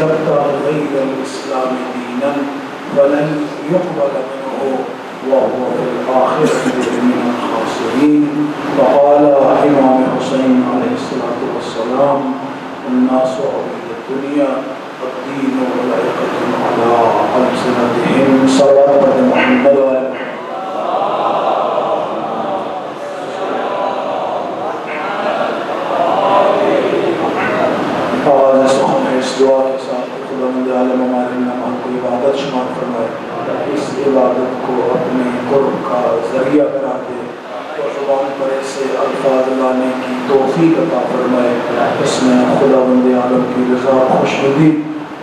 يبتغي غير الإسلام دينا فلن يقبل منه وهو في الآخرة من الخاسرين. وقال إمام حسين عليه الصلاة والسلام: الناس عبيد الدنيا والدين ملائكة على ألسنتهم. صلوات محمد وآل محمد. اس دعا کے ساتھ خداوند عالم ہمارے نام کو عبادت شمار فرمائے، اس عبادت کو اپنے قرب کا ذریعہ کرا دے اور زبان پر ایسے الفاظ لانے کی توفیق عطا فرمائے اس میں خداوند عالم کی رضا خوشنودی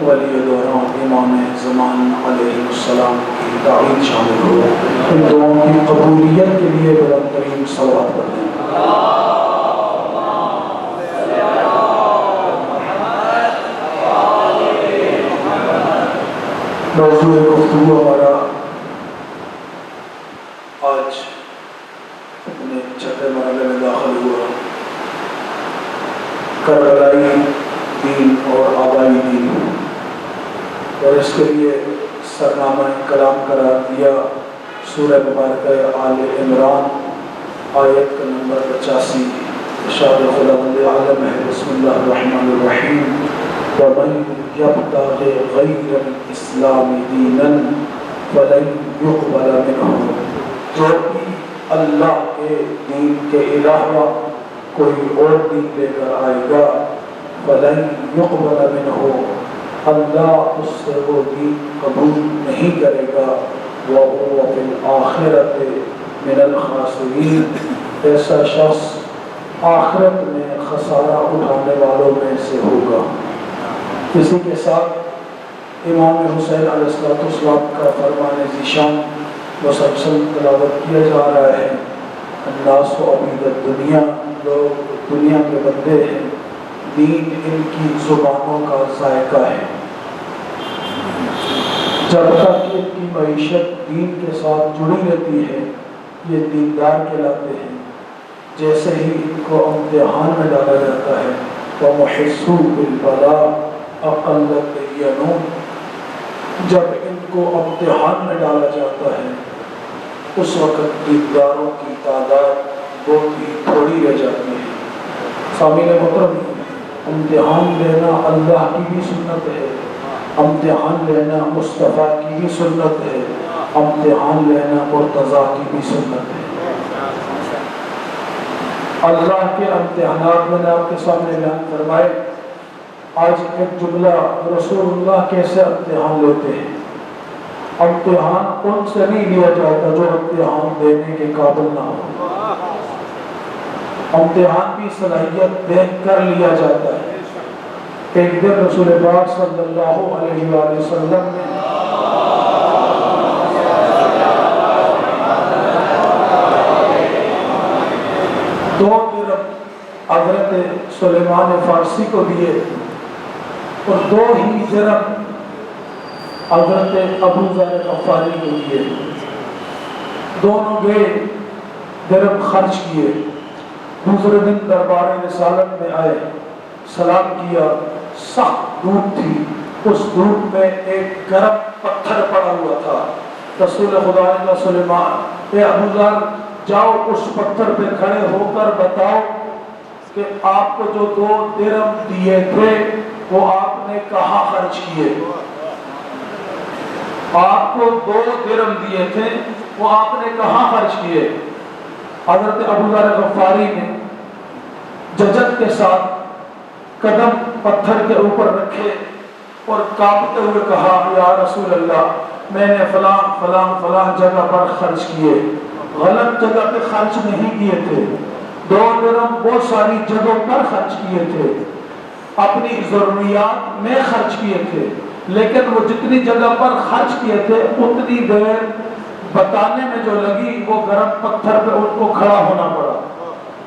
ولی دوران امام زمان علیہ السلام کی تعین شامل ہو۔ ان دعاؤں کی قبولیت کے لیے بلند ترین صلوات پڑھیں۔ موضوع گفتگو ہمارا آج اپنے چھٹے مرحلے میں داخل ہوا، کربلائی دین اور آبائی دین، اور اس کے لیے سرنامہ کلام قرار دیا سورہ مبارکہ آل عمران آیت کا نمبر 85۔ ارشاد خداوند عالم ہے: بسم اللہ الرحمن الرحیم، وَمَن يَبْتَغِ غَيْرَ الْإِسْلَامِ دِينًا فَلَن يُقْبَلَ مِنْهُ۔ جو بھی اللہ کے دین کے علاوہ کوئی اور دین لے کر آئے گا، فَلَن يُقْبَلَ مِنْهُ، اللہ اس سے وہ دین قبول نہیں کرے گا، وَهُوَ فِي الْآخِرَةِ مِنَ الْخَاسِرِينَ، ایسا شخص آخرت میں خسارہ اٹھانے والوں میں سے ہوگا۔ اسی کے ساتھ امام حسین علیہ السلام کا فرمان ذیشان مسلسل تلاوت کیا جا رہا ہے: الناس عبید الدنیا، لوگ دنیا کے بندے ہیں، دین ان کی زبانوں کا ذائقہ ہے۔ جب تک ان کی معیشت دین کے ساتھ جڑی رہتی ہے یہ دیندار کہلاتے ہیں، جیسے ہی ان کو امتحان میں ڈالا جاتا ہے وَمُحِسُّوا بِالْبَلَاءِ اقلت ینون، جب ان کو امتحان میں ڈالا جاتا ہے اس وقت دینداروں کی تعداد بہت ہی تھوڑی رہ جاتی ہے۔ سامعین محترم، امتحان لینا اللہ کی بھی سنت ہے، امتحان لینا مصطفیٰ کی بھی سنت ہے، امتحان لینا مرتضیٰ کی بھی سنت ہے۔ اللہ کے امتحانات میں نے آپ کے سامنے بیان فرمائے۔ آج ایک جملہ، رسول اللہ کیسے امتحان لیتے ہیں۔ امتحان ان سے نہیں لیا جاتا جو امتحان دینے کے قابل نہ ہو، امتحان کی صلاحیت دیکھ کر لیا جاتا ہے۔ ایک دن رسول پاک صلی اللہ علیہ وآلہ وسلم نے دو درہم حضرت سلیمان فارسی کو دیے اور دو ہی درہم حضرت ابو ذر غفاری کو دیے۔ دونوں گئے، درہم خرچ کیے، دوسرے دن دربار رسالت میں آئے، سلام کیا، سخت دھوپ تھی، اس دھوپ میں ایک گرم پتھر پڑا ہوا تھا۔ رسول خدا نے سلیمان: اے ابو ذر، جاؤ اس پتھر پہ کھڑے ہو کر بتاؤ کہ آپ کو جو 2 درہم دیے تھے وہ آپ نے کہاں خرچ کیے۔ آپ کو 2 درہم دیے تھے وہ آپ نے کہاں خرچ کیے۔ حضرت ابو ذر غفاری نے ججت کے ساتھ قدم پتھر کے اوپر رکھے اور کانپتے ہوئے کہا: یا رسول اللہ، میں نے فلاں فلاں فلاں جگہ پر خرچ کیے، غلط جگہ پہ خرچ نہیں کیے تھے، 2 درہم بہت ساری جگہوں پر خرچ کیے تھے، اپنی ضروریات میں خرچ کیے تھے، لیکن وہ جتنی جگہ پر خرچ کیے تھے اتنی دیر بتانے میں جو لگی وہ گرم پتھر پہ ان کو کھڑا ہونا پڑا۔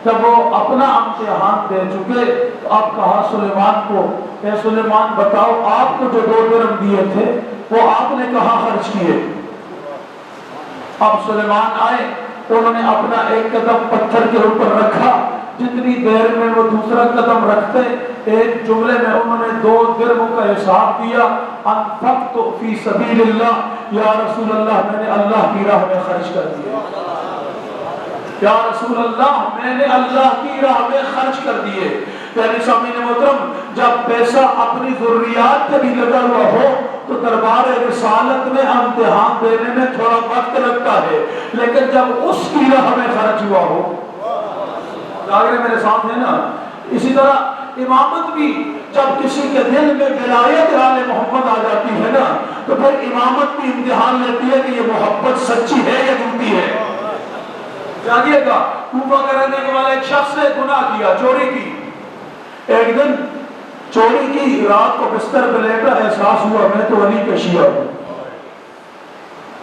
جب وہ اپنا امتحان دے چکے تو آپ کہا سلیمان کو: اے سلیمان، بتاؤ آپ کو جو 2 درہم دیے تھے وہ آپ نے کہاں خرچ کیے۔ اب سلیمان آئے، انہوں نے اپنا ایک قدم پتھر کے اوپر رکھا، جتنی دیر میں وہ دوسرا قدم رکھتے ایک جملے میں انہوں نے 2 درہموں کا حساب دیا، انفقت فی سبیل اللہ، یا رسول اللہ میں نے اللہ کی راہ میں خرچ کر دیا، یا رسول اللہ میں نے اللہ کی راہ میں خرچ کر دیے۔ یعنی سامعین محترم، جب پیسہ اپنی ضروریات پہ بھی لگا ہوا ہو تو دربار رسالت میں امتحان دینے میں تھوڑا وقت لگتا ہے، لیکن جب اس کی راہ میں خرچ ہوا ہو، آگے میرے ساتھ ہے نا۔ اسی طرح امامت بھی جب کسی کے دل میں ولایت آل محمد آ جاتی ہے نا تو پھر امامت بھی امتحان لیتی ہے کہ یہ محبت سچی ہے یا جھوٹی ہے۔ جانیے گا، کوفہ کا رہنے والا ایک شخص نے گناہ کیا، چوری کی، ایک دن چوری کی، رات کو بستر پہ لیٹا، احساس ہوا میں تو علی کا شیعہ ہوں۔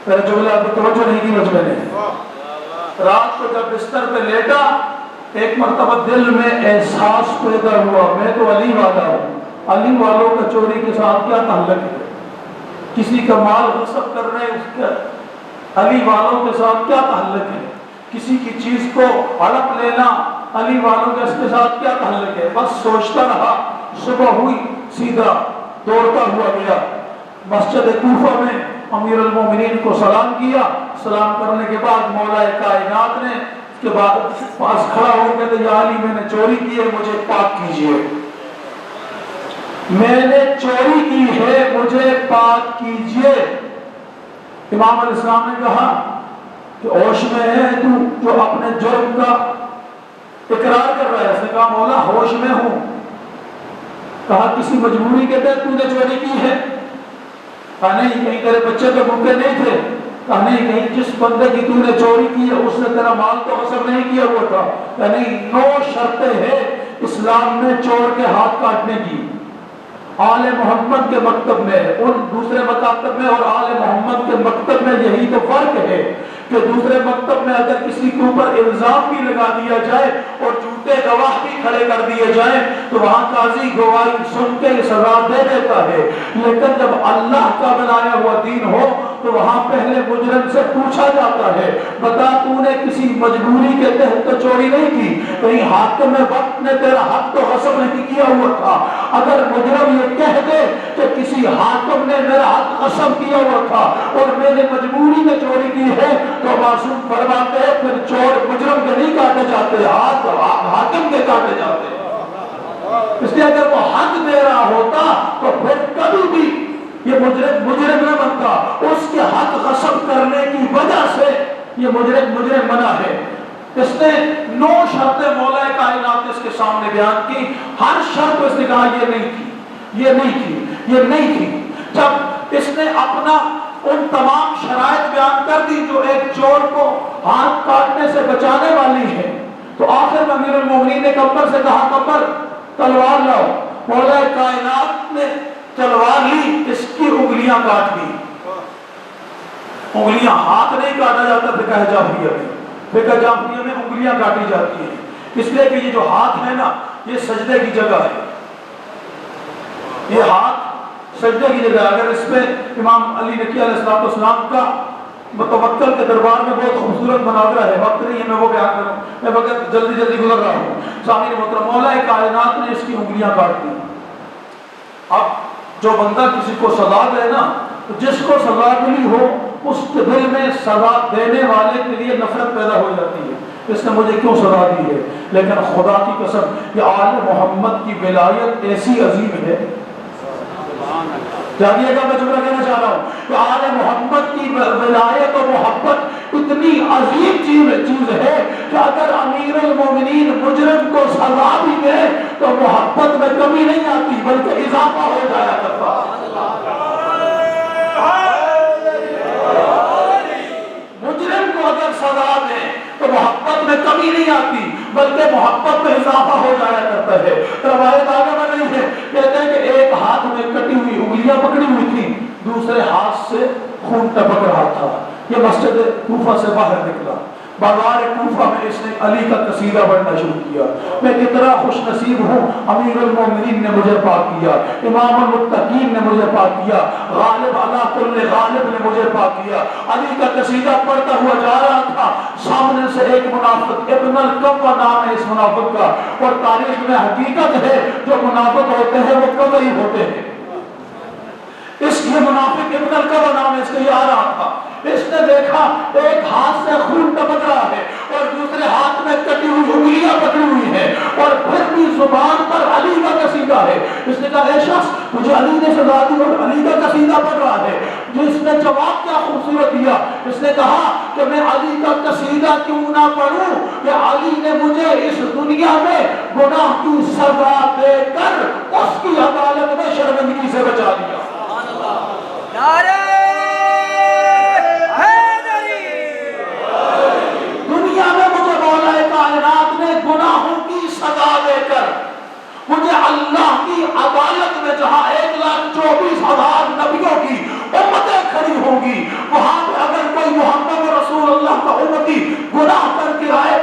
میرا جملہ آپ توجہ نہیں کی مجھ میں نے، رات کو جب بستر پہ لیٹا ایک مرتبہ دل میں احساس پیدا ہوا میں تو علی والا ہوں۔ علی والوں کا چوری کے ساتھ کیا تعلق ہے؟ کسی کا مال غصب کرنے اس کا علی والوں کے ساتھ کیا تعلق ہے؟ کسی کی چیز کو ہڑپ لینا علی والوں کے اس کے ساتھ کیا تعلق ہے؟ بس سوچتا رہا، صبح ہوئی سیدھا دوڑتا ہوا گیا مسجد کوفہ میں، امیر المومنین کو سلام کیا، سلام کرنے کے بعد مولا کائنات نے اس کے بعد پاس کھڑا ہو کے کہا، یا علی میں نے چوری کی ہے، مجھے پاک کیجئے، میں نے چوری کی ہے، مجھے پاک کیجئے۔ امام علیہ السلام نے کہا کہ ہوش میں ہے تو جو اپنے جرم کا اقرار کر رہا ہے؟ اس نے کہا مولا ہوش میں ہوں۔ کہا کسی مجبوری کے تحت تو نے چوری کی ہے؟ کہا نہیں، کہیں تیرے بچے تو بھوکے نہیں تھے؟ کہا نہیں، کہیں جس بندے کی تو نے چوری کی ہے اس نے تیرا مال تو غصب نہیں کیا ہوا تھا؟ کہا نہیں، 9 شرطیں ہیں اسلام میں چور کے ہاتھ کاٹنے کی۔ آل محمد کے مکتب میں، ان دوسرے مکاتب میں اور آل محمد کے مکتب میں یہی تو فرق ہے کہ دوسرے مکتب میں اگر کسی کے اوپر الزام بھی لگا دیا جائے اور جھوٹے گواہ بھی کھڑے کر دیے جائیں تو وہاں قاضی گواہی سن کے سزا دے دیتا ہے، لیکن جب اللہ کا بنایا ہوا دین ہو تو وہاں پہلے مجرم سے پوچھا جاتا ہے، بتا تو نے کسی مجبوری کے تحت تو چوری نہیں کی؟ کہیں حاکم وقت نے تیرا حق تو غصب نہیں کیا ہوا تھا؟ اگر مجرم یہ کہہ دے کہ کسی حاکم نے میرا حق غصب کیا ہوا تھا اور میں نے مجبوری میں چوری کی ہے تو معصوم فرماتے ہیں پھر چور مجرم کے نہیں کاٹے جاتے، ہاتھ حاکم کے کاٹے جاتے۔ اس لیے اگر وہ حق دے رہا ہوتا تو پھر کبھی بھی یہ مجرم نہ بنتا، اس کے حق غصب کرنے کی وجہ سے یہ مجرم بنا ہے۔ اس نے 9 شرطیں مولا کائنات نے اس کے سامنے بیان کی، ہر شرط اس نے کہا یہ نہیں تھی، یہ نہیں تھی، یہ نہیں تھی۔ جب اس نے اپنا ان تمام شرائط بیان کر دی جو ایک چور کو ہاتھ کاٹنے سے بچانے والی ہے تو آخر میں امیر المومنین نے کمبر سے کہا کمبر تلوار لاؤ۔ مولا کائنات نے تلوار لی، اس کی انگلیاں کاٹ دی۔ انگلیاں، ہاتھ نہیں کاٹا جاتا فقہ جعفریہ میں، فقہ جعفریہ میں انگلیاں کاٹی جاتی ہیں، اس لیے کہ یہ جو ہاتھ ہے نا یہ سجدے کی جگہ ہے، یہ ہاتھ سجدے کی جگہ۔ اگر اس میں امام علی نقی علیہ السلام کا متوکل کے دربار میں بہت خوبصورت مناظرہ ہے، وقت نہیں ہے میں وہ بیان کروں، میں وقت جلدی گزر رہا ہوں۔ سامعین محترم، مولا کائنات نے اس کی انگلیاں کاٹ دی۔ اب جو بندہ کسی کو سزا دے نا تو جس کو سزا ملی ہو اس کے دل میں سزا دینے والے کے لیے نفرت پیدا ہو جاتی ہے، اس نے مجھے کیوں سزا دی ہے؟ لیکن خدا کی قسم یہ آل محمد کی ولایت ایسی عظیم ہے، جانیے گا میں جملہ کہنا چاہ رہا ہوں کہ آل محمد کی ولایت و محبت اتنی عظیم چیز ہے کہ اگر امیر المومنین مجرم کو سزا بھی دے تو محبت میں کمی نہیں آتی بلکہ اضافہ ہو جایا کرتا۔ مجرم کو اگر سزا دے تو محبت میں کمی نہیں آتی بلکہ محبت میں اضافہ ہو جایا کرتا ہے۔ روایت آگے بڑھ رہی ہے، کہتے ہیں کہ ایک ہاتھ میں کٹی ہوئی انگلیاں پکڑی ہوئی تھی، دوسرے ہاتھ سے خون ٹپک رہا تھا۔ یہ مسجد کوفہ سے باہر نکلا، بازار کوفہ میں اس نے علی کا قصیدہ پڑھنا شروع کیا. میں کتنا خوش نصیب ہوں, امیر المومنین نے مجھے پاک کیا, امام المتقین نے مجھے پاک کیا, غالب علی کل غالب نے مجھے پاک کیا. علی کا قصیدہ پڑھتا ہوا جا رہا تھا, سامنے سے ایک منافق, ابن القوہ نام ہے اس منافق کا, اور تاریخ میں حقیقت ہے جو منافق ہوتے ہیں وہ قوی ہوتے ہیں. اس یہ منافق ابن القوہ نام ہے, اس کے یہ آ رہا تھا. اس نے دیکھا ایک ہاتھ سے خون ٹپک رہا ہے اور دوسرے ہاتھ میں کٹی ہوئی انگلیاں پکڑی ہوئی ہیں, اور پھر بھی زبان پر علی کا قصیدہ ہے. اس نے کہا اے شخص, مجھے علی نے سزا دی اور علی کا قصیدہ پڑھ رہا ہے. جس نے جواب کیا خوبصورت دیا, اس نے کہا کہ میں علی کا قصیدہ کیوں نہ پڑھوں کہ علی نے مجھے اس دنیا میں گناہ کی سزا دے کر اس کی عدالت میں شرمندگی سے بچا دیا. نعرہ دنیا میں مجھے مولا کائنات نے گناہوں کی سزا دے کر مجھے اللہ کی عدالت میں, جہاں 1,24,000 نبیوں کی امتیں کھڑی ہوں گی, وہاں پہ اگر کوئی محمد رسول اللہ کا امتی گناہ کر کے آئے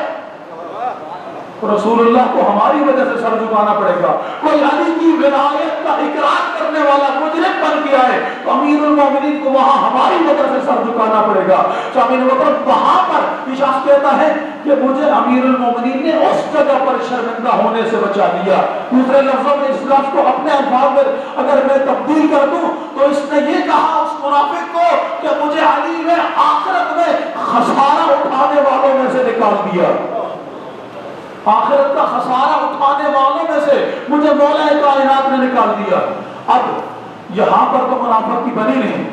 رسول اللہ کو ہماری وجہ سے سر جھکانا پڑے گا. کوئی علی کی ولایت کا اقرار کرنے والا مجرم بن کے آئے تو امیر المومنین کو وہاں ہماری وجہ سے سر جھکانا پڑے گا. تو امیر المومنین وہاں پر یہ شخص کہتا ہے کہ مجھے امیر المومنین نے اس جگہ پر شرمندہ ہونے سے بچا دیا. دوسرے لفظوں میں اس لفظ کو اپنے الفاظ میں اگر میں تبدیل کر دوں تو اس نے یہ کہا اس منافق کو کہ مجھے علی نے آخرت میں خسارہ اٹھانے والوں میں سے نکال دیا, آخرت کا خسارہ اٹھانے والوں میں سے مجھے مولا کائنات نے نکال دیا. اب یہاں پر تو منافق کی بنی نہیں,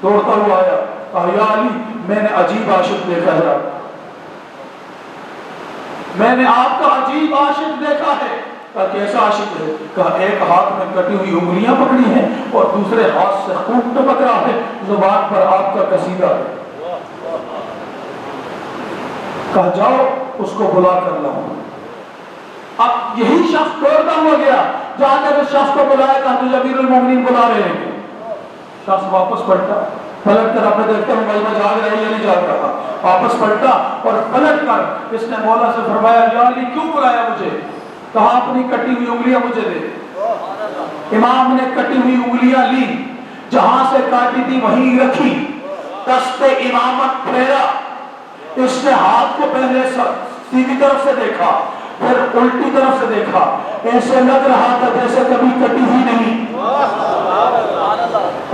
دوڑتا ہوا آیا, کہا یا علی میں نے عجیب عاشق دیکھا ہے, میں نے آپ کا عجیب عاشق دیکھا ہے. کہا کیسا عاشق ہے؟ کہا ایک ہاتھ میں کٹی ہوئی انگلیاں پکڑی ہیں اور دوسرے ہاتھ سے خون ٹپک رہا ہے, زبان پر آپ کا قصیدہ ہے. کہا جاؤ اس کو بلا کر لاؤ. اب یہی شخص دوڑتا ہوا گیا, جا کر اس شخص کو بلایا, کہا تجھے امیر المومنین بلا رہے ہیں. شخص واپس پلٹا, پلٹ کر اپنے دیکھتا ہوں بھائی میں جاگ رہا یا نہیں جاگ رہا. واپس پلٹا اور پلٹ کر اس نے مولا سے فرمایا یا علی کیوں بلایا مجھے؟ کہا اپنی کٹی ہوئی انگلیاں مجھے دے. امام نے کٹی ہوئی انگلیاں لی, جہاں سے کاٹی تھی وہیں رکھی, دست امامت پھیرا. اس نے ہاتھ کو پہلے سیدھی طرف سے دیکھا, پھر الٹی طرف سے دیکھا, ایسے لگ رہا تھا جیسے کبھی کٹی ہوئی نہیں,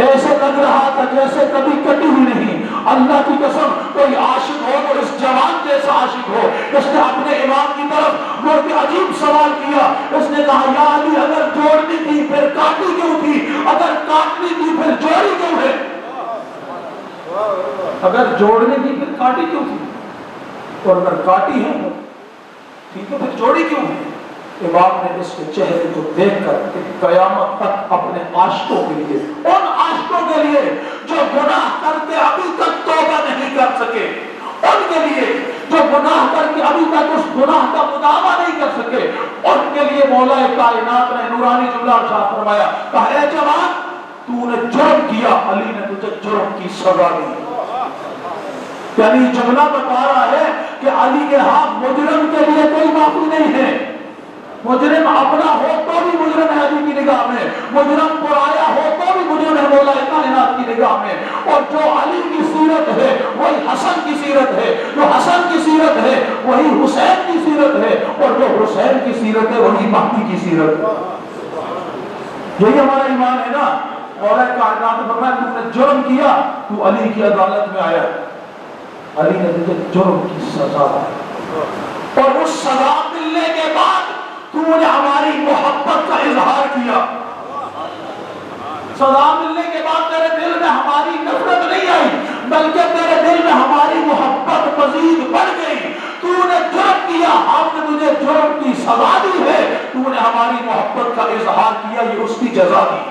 ایسے لگ رہا تھا جیسے کبھی کٹی ہوئی نہیں. اللہ کی قسم کوئی عاشق ہو تو اس جوان جیسا عاشق ہو. اس نے اپنے امام کی طرف مڑ کے عجیب سوال کیا. اس نے کہا یا علی اگر جوڑنی تھی پھر کاٹی کیوں تھی؟ اگر کاٹنی تھی پھر جوڑی کیوں ہے؟ اگر جوڑنی تھی پھر کاٹی کیوں تھی؟ اور اگر کاٹی ہے ٹھیک ہے پھر جوڑی کیوں ہے؟ امام نے اس کے چہرے کو دیکھ کر قیامت تک اپنے عاشقوں کے لیے, ان عاشقوں کے لیے جو گناہ کر کے ابھی تک توبہ نہیں کر سکے, ان کے لیے جو گناہ کر کے ابھی تک اس گناہ کا مداوع نہیں کر سکے, ان کے لیے مولا کائنات نے نورانی جملہ ارشاد فرمایا, کہا اے جوان تو نے جرم کیا, علی نے تجھے جرم کی سزا دی. یعنی جملہ بتا رہا ہے کہ علی کے ہاں مجرم کے لیے کوئی معافی نہیں ہے. مجرم اپنا ہو تو بھی مجرم ہے علی کی نگاہ میں, مجرم پرایا ہو تو بھی مجرم ہے مولا کائنات کی نگاہ میں. اور جو علی کی سیرت ہے وہی حسن کی سیرت ہے, جو حسن کی سیرت ہے وہی حسین کی سیرت ہے, اور جو حسین کی سیرت ہے وہی مہدی کی سیرت ہے. یہی ہمارا ایمان ہے نا. مولا کائنات نے فرمایا تم نے جرم کیا, تو علی کی عدالت میں آیا, علی نے تجھے جرم کی سزا دی, اور اس سزا ملنے کے بعد تو نے ہماری محبت کا اظہار کیا. سزا ملنے کے بعد تیرے دل میں ہماری نفرت نہیں آئی, بلکہ تیرے دل میں ہماری محبت مزید بڑھ گئی. تو نے جرم کیا, ہم نے تجھے جرم کی سزا دی ہے, تو نے ہماری محبت کا اظہار کیا, یہ اس کی جزا دی.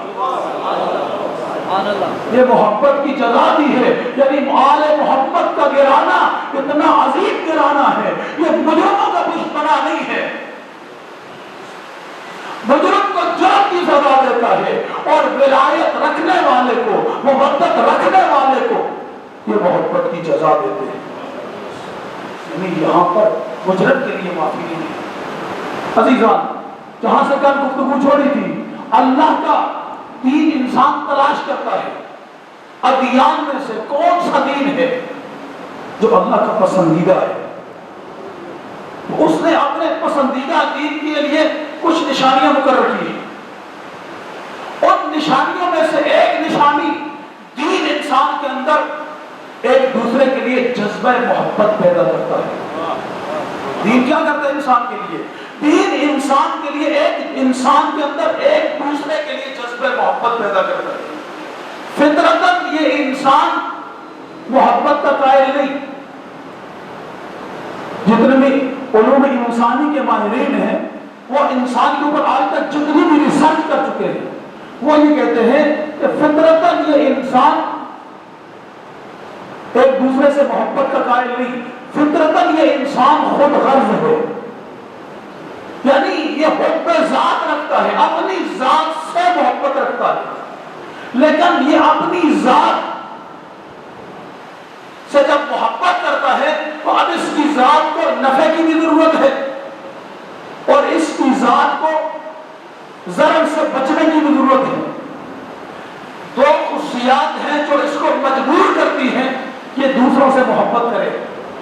یہ محبت کی جزا دی ہے. یعنی آل محمد کا گرانا اتنا عظیم گرانا ہے, یہ مجرموں کا دشمنا نہیں ہے. مجرم کو جرم کی سزا دیتا ہے, اور ولایت رکھنے والے کو, محبت رکھنے والے کو یہ محبت کی جزا دیتے ہیں. یعنی یہاں پر مجرم کے لیے معافی نہیں ہے۔ عزیزان، جہاں سے کل گفتگو چھوڑی تھی، اللہ کا دین انسان تلاش کرتا ہے، ادیان میں سے کون سا دین ہے جو اللہ کا پسندیدہ ہے۔ اس نے اپنے پسندیدہ دین کے لیے کچھ نشانیاں مقرر کی ہیں۔ ان نشانیوں میں سے ایک نشانی، دین انسان کے اندر ایک دوسرے کے لیے جذبہ محبت پیدا کرتا ہے۔ دین کیا کرتا ہے انسان کے لیے؟ دین انسان کے لیے انسان کے اندر ایک دوسرے کے لیے جذبہ محبت پیدا کرتا ہے۔ فطرتاً یہ انسان محبت کا قائل نہیں۔ جتنے بھی علوم انسانی کے ماہرین ہیں، وہ انسان کے اوپر آج تک جتنی بھی ریسرچ کر چکے ہیں، وہ یہ کہتے ہیں کہ فطرتاً یہ انسان ایک دوسرے سے محبت کا قائل نہیں، فطرتاً یہ انسان خود غرض ہے، یعنی یہ حب ذات رکھتا ہے، اپنی ذات سے محبت رکھتا ہے، لیکن یہ اپنی ذات سے جب محبت کرتا ہے تو اب اس کی ذات کو نفع کی بھی ضرورت ہے اور اس کی ذات کو ضرر سے بچنے کی بھی ضرورت ہے۔ دو خصوصیات ہیں جو اس کو مجبور کرتی ہیں کہ دوسروں سے محبت کرے۔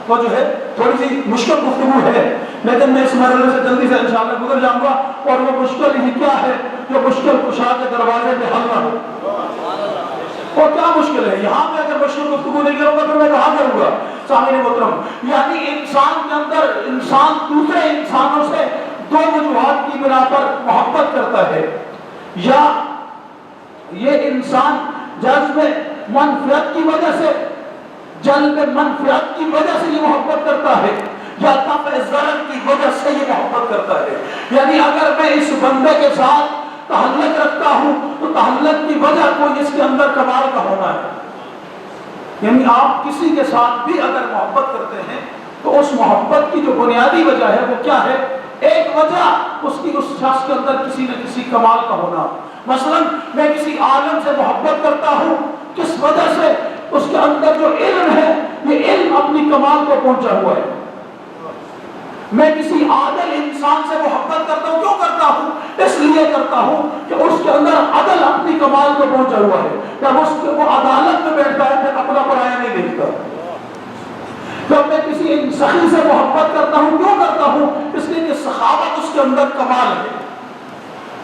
تو جو ہے تھوڑی سی مشکل گفتگو ہے، لیکن میں اس مرحلے سے جلدی سے انشاءاللہ گزر جاؤں گا، اور وہ مشکل ہی کیا ہے جو مشکل کشا کے دروازے پہ حل نہ ہو۔ اور کیا مشکل ہے؟ یہاں پہ اگر مشکل گفتگو نہیں کروں گا پھر میں کہاں کروں گا؟ سامعین محترم، یعنی انسان کے اندر انسان دوسرے انسانوں سے دو وجوہات کی بنا پر محبت کرتا ہے، یا یہ انسان جذب منفعت کی وجہ سے، جلب منفعت کی وجہ سے یہ محبت کرتا ہے، یا دفع ضرر کی وجہ سے یہ محبت کرتا ہے۔ یعنی اگر میں اس بندے کے ساتھ تعلق رکھتا ہوں تو تعلق کی وجہ کوئی اس کے اندر کمال کا ہونا ہے۔ یعنی آپ کسی کے ساتھ بھی اگر محبت کرتے ہیں تو اس محبت کی جو بنیادی وجہ ہے وہ کیا ہے؟ ایک وجہ اس کی اس شخص کے اندر کسی نہ کسی کمال کا ہونا۔ مثلا میں کسی عالم سے محبت کرتا ہوں، کس وجہ سے؟ اس کے اندر جو علم ہے، یہ علم اپنی کمال کو پہنچا ہوا ہے۔ میں کسی عادل انسان سے محبت کرتا ہوں، کیوں کرتا ہوں؟ اس لیے کرتا ہوں کہ اس کے اندر عدل اپنی کمال کو پہنچا ہوا ہے۔ جب وہ عدالت میں بیٹھتا ہے پھر اپنا پرایا نہیں دیکھتا۔ جب میں کسی سخی سے محبت کرتا ہوں، کیوں کرتا ہوں؟ اس لیے کہ سخاوت اس کے اندر کمال ہے۔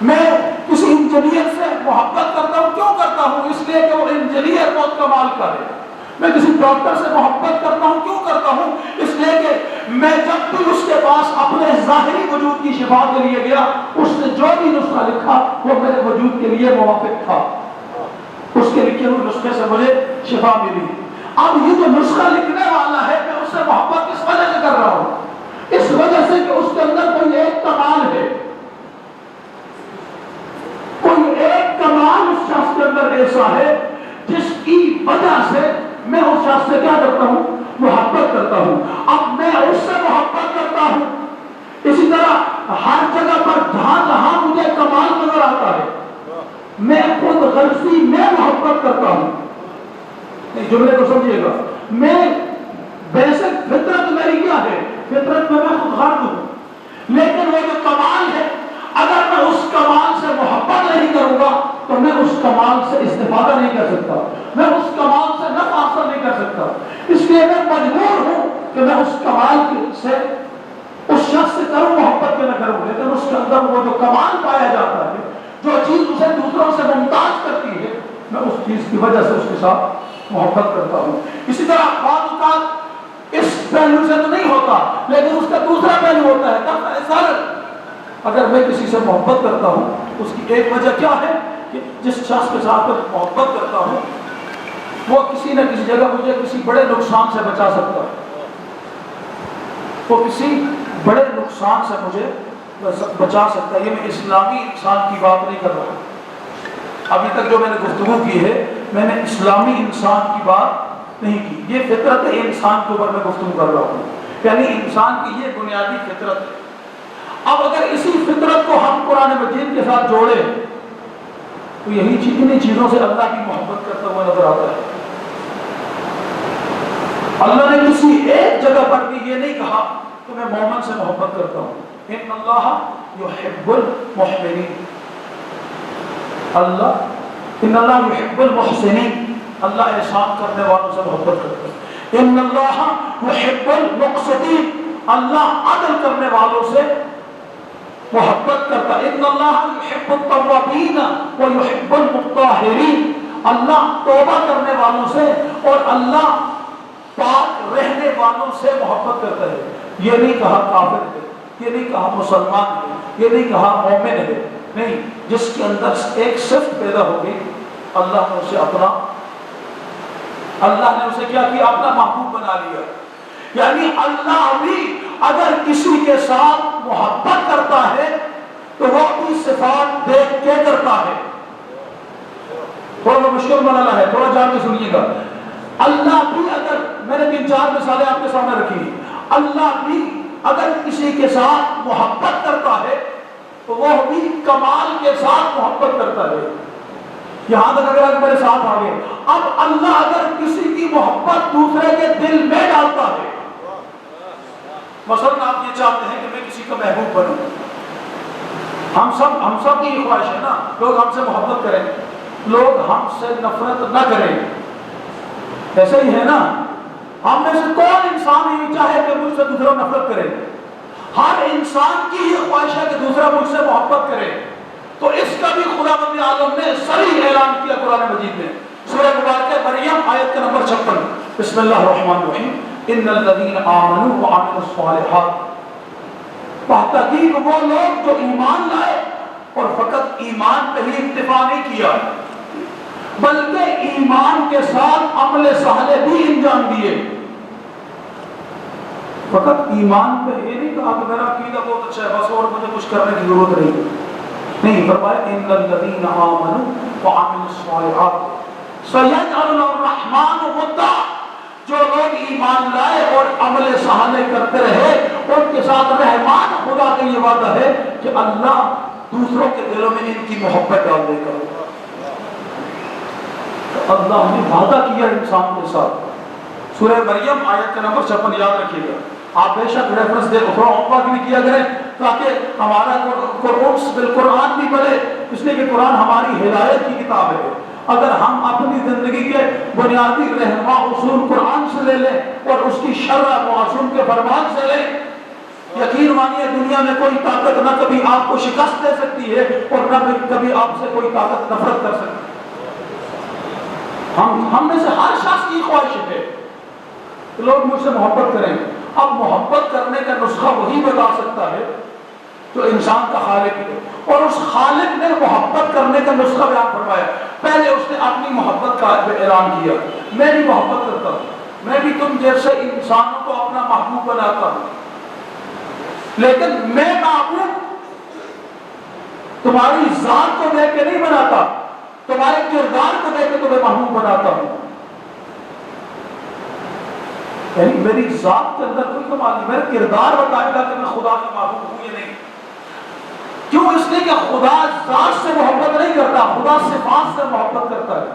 میں کسی انجینئر سے محبت کرتا ہوں، کیوں کرتا ہوں؟ اس لیے کہ وہ انجینئر بہت کمال کا ہے۔ میں کسی ڈاکٹر سے محبت کرتا ہوں، کیوں کرتا ہوں؟ اس لیے کہ میں جب بھی اس کے پاس اپنے ظاہری وجود کی شفا کے لیے گیا، اس نے جو بھی نسخہ لکھا وہ میرے وجود کے لیے موافق تھا، اس کے لکھے ہوئے نسخے سے مجھے شفا ملی۔ اب یہ جو نسخہ لکھنے والا ہے، میں اس سے محبت کس وجہ سے کر رہا ہوں؟ اس وجہ سے کہ اس کے اندر کوئی ایک کمال ہے، کوئی ایک کمال اس شخص کے اندر ایسا ہے جس کی وجہ سے میں اس شخص سے کیا کرتا ہوں؟ محبت کرتا ہوں۔ اب میں اس سے محبت کرتا ہوں، اسی طرح ہر جگہ پر جہاں جہاں مجھے کمال نظر آتا ہے میں خود غرضی میں محبت کرتا ہوں۔ جملے کو سمجھیے گا، میں بیسک فطرت میری کیا ہے؟ فطرت میں خود غرض ہوں، لیکن وہ جو کمال ہے، اگر میں اس کمال سے محبت نہیں کروں گا تو میں اس کمال سے استفادہ نہیں کر سکتا، میں اس کمال سے نفع حاصل نہیں کر سکتا۔ اس لیے میں مجبور ہوں کہ میں اس کمال سے اس شخص سے کروں محبت کے نہ کروں، لیکن اس کے اندر وہ جو کمال پایا جاتا ہے، جو چیز اسے دوسروں سے ممتاز کرتی ہے، میں اس چیز کی وجہ سے اس کے ساتھ محبت کرتا ہوں۔ اسی طرح بعض اوقات اس پہلو سے تو نہیں ہوتا، لیکن اس کا دوسرا پہلو ہوتا ہے دفع ضرر۔ اگر میں کسی سے محبت کرتا ہوں، اس کی ایک وجہ کیا ہے کہ جس شخص کے ساتھ میں محبت کرتا ہوں وہ کسی نہ کسی جگہ مجھے کسی بڑے نقصان سے بچا سکتا ہے، وہ کسی بڑے نقصان سے مجھے بچا سکتا ہے۔ یہ میں اسلامی انسان کی بات نہیں کر رہا، ابھی تک جو میں نے گفتگو کی ہے میں نے اسلامی انسان کی بات نہیں کی، یہ فطرت انسان کے اوپر میں گفتگو کر رہا ہوں، یعنی انسان کی یہ بنیادی فطرت ہے۔ اب اگر اسی فطرت کو ہم قرآن مجید کے ساتھ جوڑیں تو یہی انہی چیزوں سے اللہ کی محبت کرتا ہوا نظر آتا ہے۔ اللہ نے کسی ایک جگہ پر بھی یہ نہیں کہا کہ میں مومن سے محبت کرتا ہوں. ان اللہ یحب المحسنین، ان اللہ یحب المحسنین، اللہ احسان کرنے والوں سے محبت کرتا ہے. ان اللہ یحب المقسطین، اللہ عدل کرنے والوں سے محبت کرتا ہے. ان اللہ یحب التوابین ویحب المطہرین، اللہ توبہ کرنے والوں سے اور اللہ پاک رہنے والوں سے محبت کرتا ہے. یہ نہیں کہا کافر ہے، یہ نہیں کہا مسلمان ہے، یہ نہیں کہا مومن ہے، نہیں. جس کے اندر ایک صفت پیدا ہوگی اللہ نے اسے اپنا، اللہ نے اسے کیا کیا؟ اپنا محبوب بنا لیا. یعنی اللہ بھی اگر کسی کے ساتھ محبت کرتا ہے تو وہ بھی صفات دیکھ کے کرتا ہے. تھوڑا مشکل بنانا ہے، تھوڑا جان کے سنیے گا. اللہ بھی اگر، میں نے 3-4 مثالیں آپ کے سامنے رکھی، اللہ بھی اگر کسی کے ساتھ محبت کرتا ہے تو وہ بھی کمال کے ساتھ محبت کرتا ہے. یہاں تک اگر آپ میرے ساتھ آگے، اب اللہ اگر کسی کی محبت دوسرے کے دل میں ڈالتا ہے، مثلا آپ یہ چاہتے ہیں کہ میں کسی کا محبوب بنوں، ہم سب کی خواہش ہے نا، لوگ ہم سے محبت کریں، لوگ ہم سے نفرت نہ کریں. ایسا ہی ہے نا، ہم میں سے کون انسان یہ چاہے کہ مجھ سے دوسرا نفرت کرے؟ ہر انسان کی یہ خواہش ہے کہ دوسرا مجھ سے محبت کرے. تو اس کا بھی خداوند عالم نے صریح اعلان کیا قرآن مجید میں، سورہ مبارکہ مریم آیت کا نمبر 56. بسم اللہ الرحمن الرحیم. ان الذین آمنوا وعملوا الصالحات، بتحقیق وہ لوگ جو ایمان لائے اور فقط ایمان پہ ہی اکتفا نہیں کیا بلکہ ایمان کے ساتھ عمل صالح بھی انجام دیے. فقط ایمان پہ یہ نہیں کہا کہ میرا عقیدہ بہت اچھا ہے بس اور مجھے کچھ کرنے کی ضرورت نہیں. فرمایا ان الذین آمنوا وعملوا الصالحات سیجعل الرحمن ودا، جو لوگ ایمان لائے اور عمل صالح کرتے رہے ان کے ساتھ رحمان خدا کا یہ وعدہ ہے کہ اللہ دوسروں کے دلوں میں ان کی محبت ڈال دے گا. اللہ نے وعدہ کیا انسان کے ساتھ. سورہ مریم آیت کا نمبر 56 یاد رکھیے گا. آپ بے شک ریفرنس دے تھوڑا عمقہ بھی کیا کریں تاکہ ہمارا قرآن بھی بڑھے، اس لیے کہ قرآن ہماری ہدایت کی کتاب ہے. اگر ہم اپنی زندگی کے بنیادی رہنما اصول قرآن سے لے لیں اور اس کی شرع معصوم کے فرمان سے لیں، یقین مانیے دنیا میں کوئی طاقت نہ کبھی آپ کو شکست دے سکتی ہے اور نہ کبھی آپ سے کوئی طاقت نفرت کر سکتی ہے. ہم میں سے ہر شخص کی خواہش ہے کہ لوگ مجھ سے محبت کریں. اب محبت کرنے کا نسخہ وہی بتا سکتا ہے جو انسان کا خالق ہے، اور اس خالق نے محبت کرنے کا نسخہ بیان فرمایا. پہلے اس نے اپنی محبت کا اعلان کیا، میں بھی محبت کرتا ہوں، میں بھی تم جیسے انسانوں کو اپنا محبوب بناتا ہوں، لیکن میں محبوب تمہاری ذات کو دیکھ کے نہیں بناتا، تمہارے کردار کو دیکھ کے تمہیں محبوب بناتا ہوں. یعنی میری ذات کے اندر کوئی کمال نہیں، میرا کردار بتائے گا کہ میں خدا کا محبوب ہوں یا نہیں. کیوں؟ اس لیے کہ خدا ذات سے محبت نہیں کرتا، خدا صفات سے محبت کرتا ہے.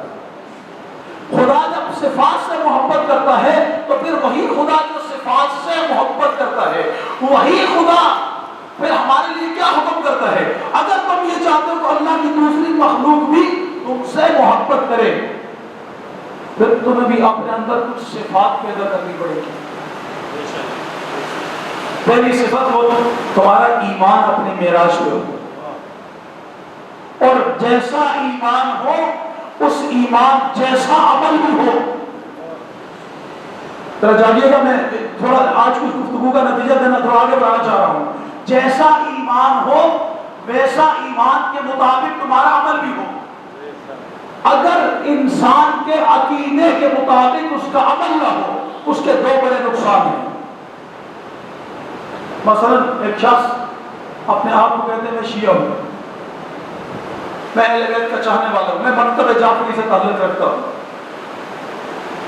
خدا جب صفات سے محبت کرتا ہے تو پھر وہی خدا جو صفات سے محبت کرتا ہے وہی خدا پھر ہمارے لیے کیا حکم کرتا ہے. اگر تم یہ چاہتے ہو کہ اللہ کی دوسری مخلوق بھی تم سے محبت کرے پھر تمہیں بھی اپنے اندر کچھ صفات پیدا کرنی پڑے گی. پہلی صفت ہو تمہارا ایمان اپنے معراج پہ ہو، اور جیسا ایمان ہو اس ایمان جیسا عمل بھی ہو. ذرا جانیے گا، میں تھوڑا آج کچھ گفتگو کا نتیجہ دینا تھوڑا آگے بڑھانا چاہ رہا ہوں. جیسا ایمان ہو ویسا ایمان کے مطابق تمہارا عمل بھی ہو. اگر انسان کے عقیدے کے مطابق اس کا عمل نہ ہو اس کے دو بڑے نقصان ہیں. مثلا ایک شخص اپنے آپ کو کہتے ہیں میں شیعہ ہوں، میں اہل بیت کا چاہنے والا ہوں، میں مکتب جعفری سے تعلق رکھتا ہوں،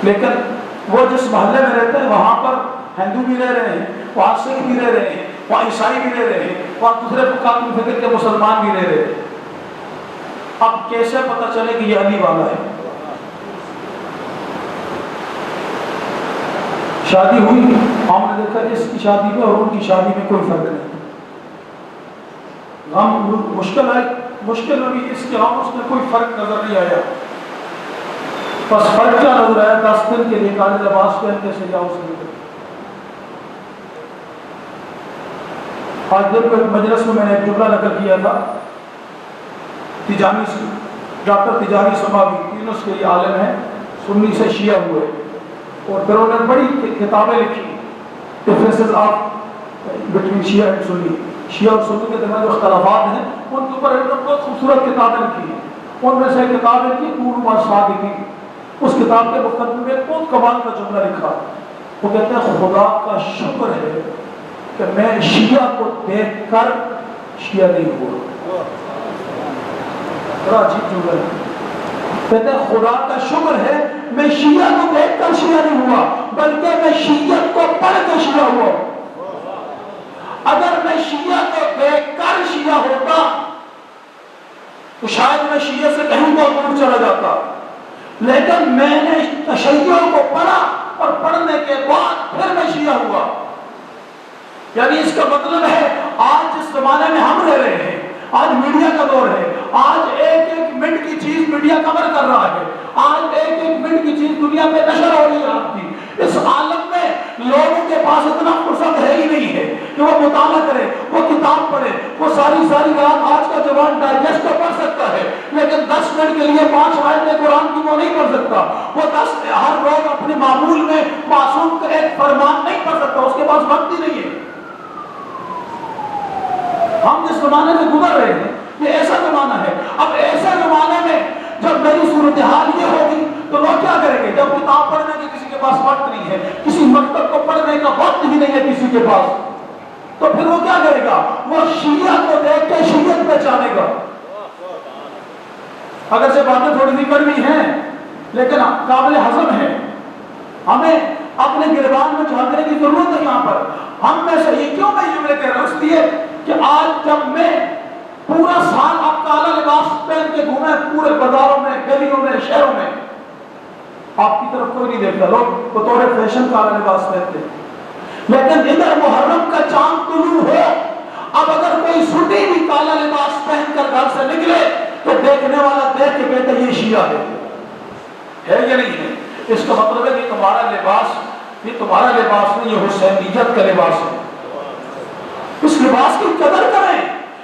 لیکن وہ جس محلے میں رہتے ہیں وہاں پر ہندو بھی رہ رہے ہیں، وہاں سکھ بھی رہ رہے ہیں، وہاں عیسائی بھی رہ رہے ہیں، وہاں دوسرے مقامی فکر کے مسلمان بھی رہ رہے ہیں. اب کیسے پتہ چلے کہ یہ علی والا ہے؟ شادی ہوئی، ہم نے دیکھا اس کی شادی میں اور ان کی شادی میں کوئی فرق نہیں، غم مشکل آئی، مشکل میں بھی اس کے اس میں کوئی فرق نظر نہیں آیا۔ بس فرق کیا نظر آیا؟ 10 دن کے لیے کالے لباس پہن کے سے جاؤ اس میں۔ آج دن کو ایک مجلس میں نے ایک جملہ نقل کیا تھا، تیجانی سے ڈاکٹر تیجانی سماوی، تینوں کے یہ عالم ہیں، سنی سے شیعہ ہوئے، اور پھر انہوں نے بڑی کتابیں لکھی، differences of between Shia and Sunni, Shia اور سنی کے درمیان جو اختلافات ہیں ان کے اوپر انہوں نے بہت خوبصورت کتابیں لکھی ہیں۔ ان میں سے ایک کتاب ہے کہ نور و صادقین، اس کتاب کے مقدمے میں بہت کمال کا جملہ لکھا، وہ کہتے ہیں خدا کا شکر ہے کہ میں شیعہ کو دیکھ کر شیعہ نہیں ہوا۔ بڑا عجیب جملہ ہے، کہتے ہیں خدا کا شکر ہے میں شیعہ کو دیکھ کر شیعہ نہیں ہوا بلکہ میں شیعت کو پڑھ کے شیعہ ہوا۔ اگر میں شیعہ کو دیکھ کر شیعہ ہوتا تو شاید میں شیعہ سے کہیں بہت دور چلا جاتا، لیکن میں نے تشیع کو پڑھا اور پڑھنے کے بعد پھر میں شیعہ ہوا۔ یعنی اس کا مطلب ہے آج جس زمانے میں ہم رہ رہے ہیں، آج میڈیا کا دور ہے، آج ایک ایک منٹ کی چیز میڈیا کور کر رہا ہے، آج ایک ایک منٹ کی چیز دنیا میں نشر ہو رہی ہے آپ کی۔ اس عالم میں لوگوں کے پاس اتنا فرصت ہے ہی نہیں ہے کہ وہ مطالعہ کرے، وہ کتاب پڑھے، وہ ساری رات آج کا جوان ڈائجسٹ تو پڑھ سکتا ہے لیکن 10 منٹ کے لیے 5 آیتیں قرآن کی وہ نہیں پڑھ سکتا، وہ 10 ہر روز اپنے معمول میں معصوم کا ایک فرمان نہیں پڑھ سکتا، اس کے پاس وقت ہی نہیں ہے۔ ہم جس زمانے سے گزر رہے ہیں یہ ایسا زمانہ ہے، اب ایسے زمانے میں جب میری صورتحال یہ ہوگی تو لوگ کیا کریں گے؟ جب کتاب پڑھنے کے کسی کے پاس وقت نہیں ہے، کسی مکتب کو پڑھنے کا وقت ہی نہیں ہے کسی کے پاس، تو پھر وہ کیا کرے گا؟ وہ شیعہ کو دیکھ کے شیعت پہچانے گا۔ اگر سے باتیں تھوڑی سی کڑوی ہیں لیکن قابل ہضم ہے، ہمیں اپنے گربان میں جھانکنے کی ضرورت ہے۔ یہاں پر ہم میں سے یہ کیوں میں جملے کہہ رہا ہوں؟ اس لیے کہ آج جب میں پورا سال آپ کالا لباس پہن کے گھومے پورے بازاروں میں، گلیوں میں، شہروں میں، آپ کی طرف کوئی نہیں دیکھتا، لوگ بطور فیشن کالا لباس پہنتے ہیں، لیکن ادھر محرم کا چاند طلوع ہو، اب اگر کوئی سٹی بھی کالا لباس پہن کر گھر سے نکلے تو دیکھنے والا دیکھ کے کہتا ہے یہ شیعہ ہے یا نہیں ہے؟ اس کا مطلب ہے کہ تمہارا لباس یہ تمہارا لباس نہیں، یہ حسینیت کا لباس ہے۔ اس لباس کی قدر کریں،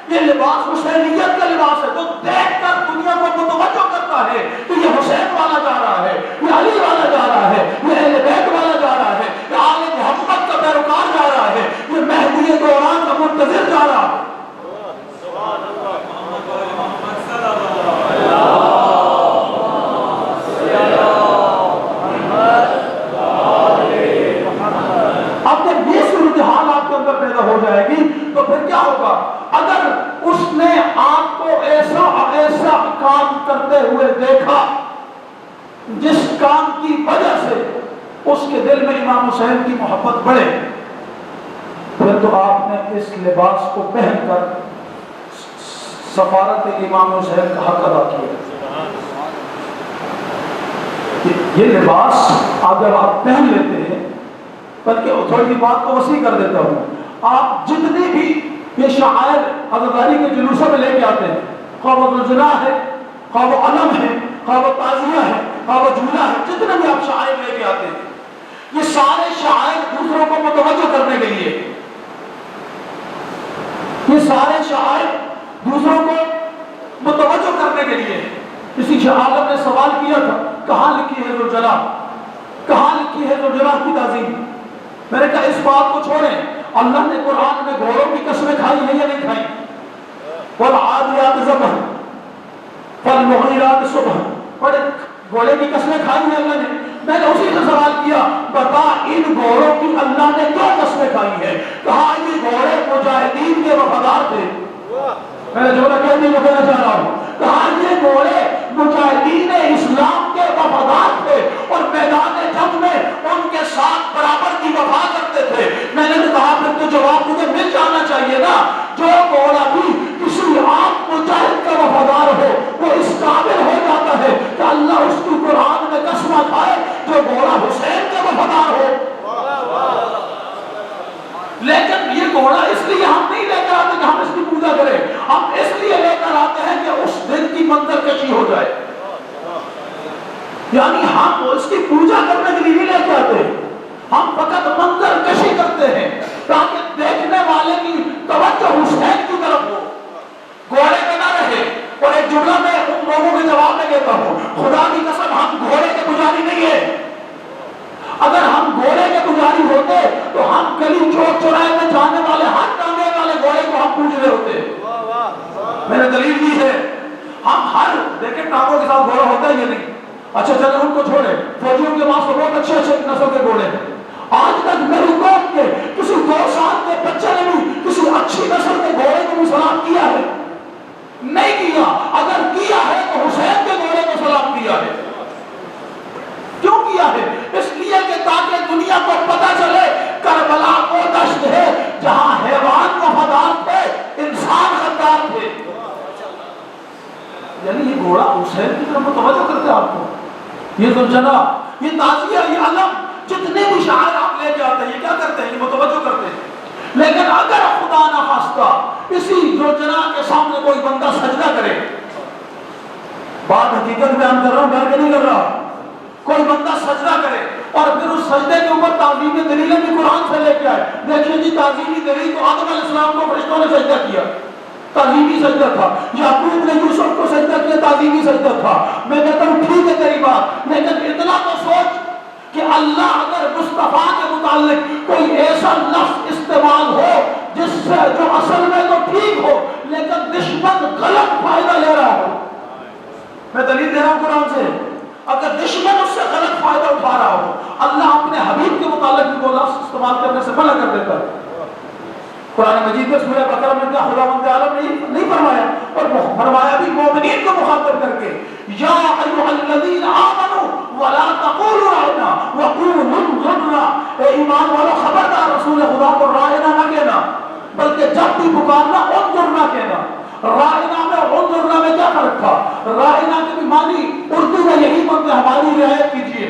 یہ لباس حسینیت کا لباس ہے، تو دیکھ کر دنیا کو متوجہ کرتا ہے کہ یہ حسین والا جا رہا ہے، یہ علی والا جا رہا ہے، یہ اہل بیت والا جا رہا ہے، یہ آل محمد کا پیروکار جا رہا ہے، یہ مہدی دوران کا منتظر جا رہا ہے۔ اب جب یہ صورتحال آپ کے اندر پیدا ہو جائے گی تو پھر کیا ہوگا؟ اگر اس نے آپ کو ایسا ایسا کام کرتے ہوئے دیکھا جس کام کی وجہ سے اس کے دل میں امام حسین کی محبت بڑھے، پھر تو آپ نے اس لباس کو پہن کر سفارت امام حسین کا حق ادا کیا۔ یہ لباس جب آپ پہن لیتے ہیں، بلکہ تھوڑی سی بات کو وسیع کر دیتا ہوں، آپ جتنی بھی یہ شعائر حضرت علی کے جلوسوں میں لے کے آتے ہیں، خواہ وہ زلزلہ ہے، خواہ وہ علم ہے، خواہ وہ تعزیہ ہے، خواہ وہ جھولا ہے، جتنے بھی آپ شعائر لے کے آتے ہیں، یہ سارے شعائر دوسروں کو متوجہ کرنے کے لیے، یہ سارے شعائر دوسروں کو متوجہ کرنے کے لیے۔ کسی عالم نے سوال کیا تھا کہاں لکھی ہے زلزلہ، کہاں لکھی ہے زلزلہ کی تعظیم؟ میں نے کہا اس بات کو چھوڑیں، اللہ نے قرآن میں گھوڑوں کی قسمیں کھائی ہیں یا نہیں کھائی؟ وَالْعَادِيَاتِ ضَبْحًا فَالْمُغِيرَاتِ صُبْحًا، بڑے گھوڑے کی قسمیں کھائی ہیں اللہ نے۔ میں نے اسی سے سوال کیا بتا ان گھوڑوں کی اللہ نے کیا قسمیں کھائی ہیں؟ کہا یہ گھوڑے مجاہدین کے وفادار تھے۔ میں نے جو کہنے کو کہنا چاہ رہا ہوں، کہا یہ گھوڑے مجاہدین اسلام کے وفادار تھے اور میدان جنگ میں ان کے ساتھ برابر کی وفا کرتے تھے۔ میں نے کہا پھر تو جواب مجھے مل جانا چاہیے نا، جو گھوڑا بھی کسی عام مجاہد کا وفادار ہو وہ اس قابل ہو جاتا ہے کہ اللہ اس کی قرآن میں قسم کھائے جو گھوڑا حسین کا وفادار ہو۔ یعنی ہم اس کی پوجا کرنے کے لیے نہیں لے کے آتے، ہم فقط منظر کشی کرتے ہیں تاکہ دیکھنے والے کی توجہ حسین کی طرف ہو، گھوڑے پہ نہ رہے۔ اور ایک جملہ میں ان لوگوں کے جواب میں دیتا ہوں، خدا کی قسم ہم گھوڑے کے پجاری نہیں ہیں۔ اگر ہم گھوڑے کے پجاری ہوتے تو ہم گلی چوک چوراہے میں جانے والے ہاتھ ٹانگے والے گھوڑے کو ہم پوج رہے ہوتے۔ میں نے دلیل دی ہے، ہم ہر دیکھیں ٹانگوں کے ساتھ گھوڑا ہوتا ہے یہ نہیں، اچھا چلے ان کو چھوڑے، فوجیوں کے پاس تو بہت اچھے اچھے نسل کے گھوڑے ہیں۔ آج تک میری قوم کے کسی 2 سال کے بچے نے بھی کسی اچھی نسل کے گھوڑے کو بھی سلام کیا ہے؟ نہیں کیا۔ اگر کیا ہے تو حسین کے گھوڑے کو سلام کیا ہے۔ کیوں کیا ہے؟ اس لیے کہ تاکہ دنیا کو پتہ چلے کربلا وہ دشت ہے جہاں حیوان وفادار تھے، انسان غدار تھے۔ یعنی یہ گھوڑا حسین کی طرف متوجہ کرتے ہیں آپ کو، یہ ذوالجنا، یہ تعزیہ، یہ علم، جتنے بھی شاعر آپ لے کے آتے ہیں یہ کیا کرتے ہیں؟ یہ متوجہ کرتے ہیں۔ لیکن اگر خدا نہ خواستہ اسی ذوالجنا کے سامنے کوئی بندہ سجدہ کرے، بات حقیقت بیان کر رہا ہوں، ڈر کے نہیں کر رہا، کوئی بندہ سجدہ کرے اور پھر اس سجدے کے اوپر تعظیمی دلیلیں بھی قرآن سے لے کے آئے، دیکھیے جی تعظیمی دلیل تو آدم علیہ السلام کو فرشتوں نے سجدہ کیا، تعظیمی سجدہ تھا۔ یعقوب نے یوسف کو سجدہ کیا، تعظیمی سجدہ تھا۔ میں کہتا ہوں ٹھیک ہے تیری بات، لیکن اتنا تو سوچ کہ اللہ اگر مصطفیٰ کے متعلق کوئی ایسا لفظ استعمال ہو جس سے جو اصل میں تو ٹھیک ہو لیکن دشمن غلط فائدہ لے رہا ہو، میں دلیل دے رہا ہوں قرآن سے، اگر دشمن اس سے غلط فائدہ اٹھا رہا ہو، اللہ اپنے حبیب کے متعلق بھی وہ لفظ استعمال کرنے سے منع کر دیتا ہے۔ قرآن مجید میں سورہ بقرہ میں کیا خداوند عالم نے نہیں فرمایا، اور فرمایا بھی مومنین کو مخاطب کر کے، یا ایھا الذین آمنوا ولا تقولوا راعنا وقولوا انظرنا، اے ایمان والو خبردار رسول خدا کو راعنا نہ کہنا، بلکہ جب بھی پکارنا انظرنا کہنا۔ راعنا میں اور انظرنا میں کیا فرق تھا؟ راعنا کے بھی معنی اردو میں یہی بنتے، ہماری رعایت کیجیے،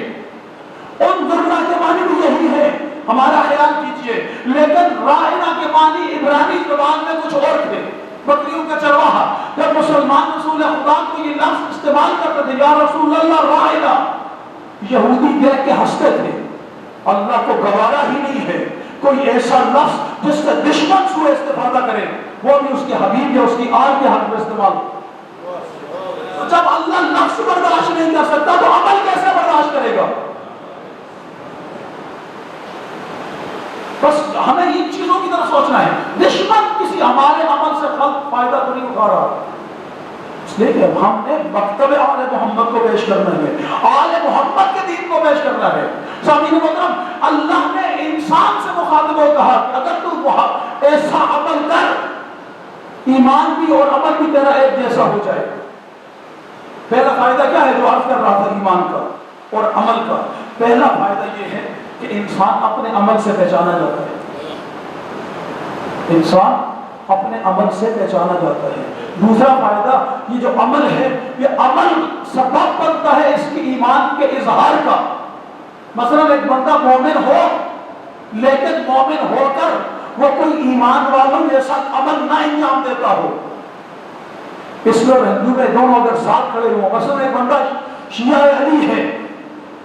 انظرنا کے معنی بھی یہی ہے، ہمارا خیال کیجئے، لیکن راعنا کے معنی عبرانی زبان میں کچھ اور تھے، بکریوں کا چرواہا۔ جب مسلمان رسول خدا کو یہ لفظ استعمال کرتے تھے، یا رسول اللہ راعنا، یہودی دیکھ کے ہنستے تھے۔ اللہ کو گوارا ہی نہیں ہے کوئی ایسا لفظ جس سے دشمن سوء استفادہ کرے، وہ بھی اس کے حبیب یا اس کی آل کے حق میں استعمال۔ جب اللہ لفظ برداشت نہیں کر سکتا تو عمل کیسے برداشت کرے گا؟ بس ہمیں ان چیزوں کی طرف سوچنا ہے، دشمن کسی ہمارے عمل سے خلق فائدہ تو نہیں اٹھا رہا، اس لیے کہ ہم نے مکتب آل محمد کو پیش کرنا ہے، آل محمد کے دین کو پیش کرنا ہے۔ سامعین محترم، اللہ نے انسان سے مخاطب ہو کہا کہ اگر تو ایسا عمل کر، ایمان بھی اور عمل بھی تیرا ایک جیسا ہو جائے۔ پہلا فائدہ کیا ہے جو عرض کر رہا تھا ایمان کا اور عمل کا؟ پہلا فائدہ یہ ہے کہ انسان اپنے عمل سے پہچانا جاتا ہے، انسان اپنے عمل سے پہچانا جاتا ہے۔ دوسرا فائدہ، یہ جو عمل ہے یہ عمل سبب بنتا ہے اس کی ایمان کے اظہار کا۔ مثلا ایک بندہ مومن ہو لیکن مومن ہو کر وہ کوئی ایمان والوں جیسا عمل نہ انجام دیتا ہو، اس میں ہندو میں دونوں اگر ساتھ کھڑے ہوں، مثلا ایک بندہ شیعہ علی ہے،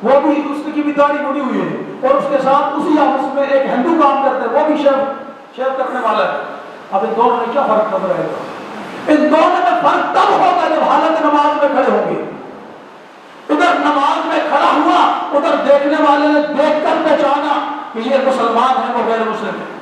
وہ بھی اس کی بھی داڑھی بڑھی ہوئی ہے اور اس کے ساتھ اسی آفس میں ایک ہندو کام کرتا ہے، وہ بھی شیو کرنے والا ہے، اب ان دونوں میں کیا فرق نظر آئے گا؟ ان دونوں میں فرق تب ہوگا جب حالت نماز میں کھڑے ہوں گے۔ ادھر نماز میں کھڑا ہوا، ادھر دیکھنے والے نے دیکھ کر پہچانا کہ یہ مسلمان ہے، وہ غیر مسلم ہے۔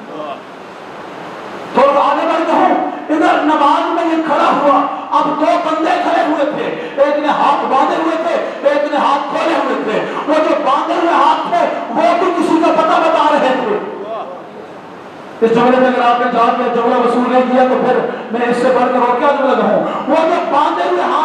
تھوڑا آگے بڑھ کے ہوں، ادھر نماز میں یہ کھڑا ہوا، اب دو بندے کھڑے ہوئے تھے، ایک نے ہاتھ باندھے ہوئے تھے، ایک نے ہاتھ کھولے ہوئے تھے، وہ جو باندھے ہوئے ہاتھ تھے وہ بھی کسی کا پتہ بتا رہے تھے۔ اس جملے میں اگر آپ نے جان کے جملہ وصول نہیں کیا تو پھر میں اس سے بڑھ کر اور کیا جملہ کہوں؟ وہ جو باندھے ہوئے ہاتھ